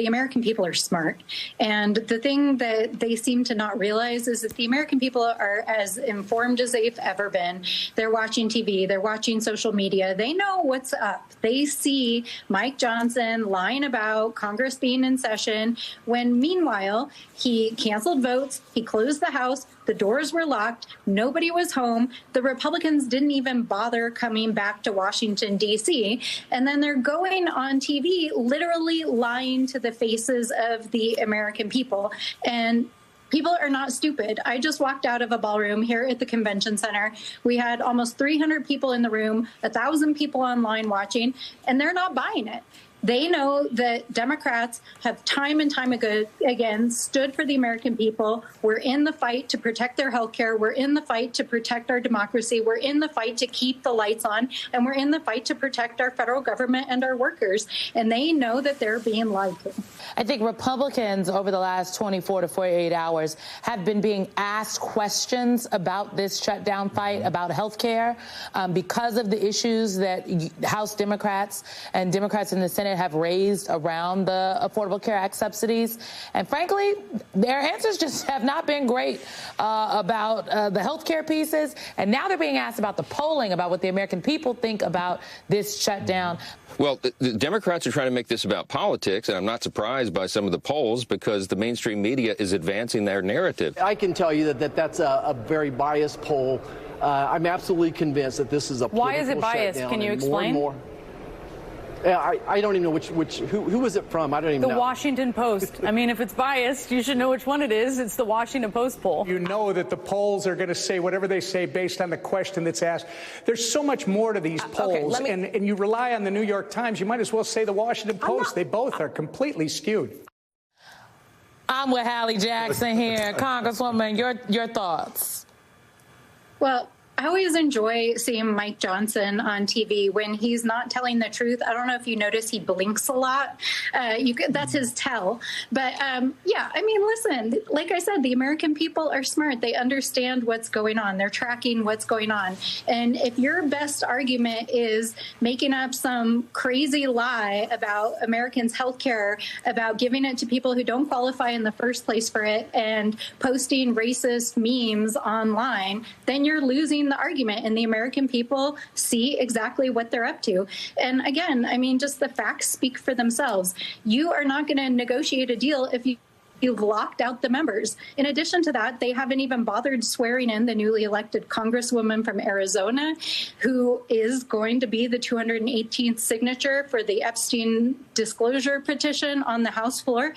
The American people are smart. And the thing that they seem to not realize is that the American people are as informed as they've ever been. They're watching TV. They're watching social media. They know what's up. They see Mike Johnson lying about Congress being in session when, meanwhile, he canceled votes. He closed the House. The doors were locked. Nobody was home. The Republicans didn't even bother coming back to Washington, D.C. And then they're going on TV, literally lying to the faces of the American people. And people are not stupid. I just walked out of a ballroom here at the convention center. We had almost 300 people in the room, 1,000 people online watching, and they're not buying it. They know that Democrats have time and time again stood for the American people. We're in the fight to protect their health care. We're in the fight to protect our democracy. We're in the fight to keep the lights on. And we're in the fight to protect our federal government and our workers. And they know that they're being lied to. I think Republicans over the last 24 to 48 hours have been being asked questions about this shutdown fight, about health care, because of the issues that House Democrats and Democrats in the Senate have raised around the Affordable Care Act subsidies. And frankly, their answers just have not been great about the health care pieces. And now they're being asked about the polling, about what the American people think about this shutdown. Well, the Democrats are trying to make this about politics, and I'm not surprised by some of the polls because the mainstream media is advancing their narrative. I can tell you that's a very biased poll. I'm absolutely convinced that this is a political shutdown. Why is it biased? Can you explain? More I don't even know who was it from? I don't even know. The Washington Post. I mean, if it's biased, you should know which one it is. It's the Washington Post poll. You know that the polls are going to say whatever they say based on the question that's asked. There's so much more to these polls, and you rely on the New York Times. You might as well say the Washington Post. They both are completely skewed. I'm with Hallie Jackson here. Congresswoman, your thoughts? Well, I always enjoy seeing Mike Johnson on TV when he's not telling the truth. I don't know if you notice he blinks a lot. That's his tell. But yeah, I mean, listen, like I said, the American people are smart. They understand what's going on. They're tracking what's going on. And if your best argument is making up some crazy lie about Americans' health care, about giving it to people who don't qualify in the first place for it, and posting racist memes online, then you're losing the argument, and the American people see exactly what they're up to. And again, I mean, just the facts speak for themselves. You are not going to negotiate a deal if you've locked out the members. In addition to that, they haven't even bothered swearing in the newly elected Congresswoman from Arizona, who is going to be the 218th signature for the Epstein disclosure petition on the House floor.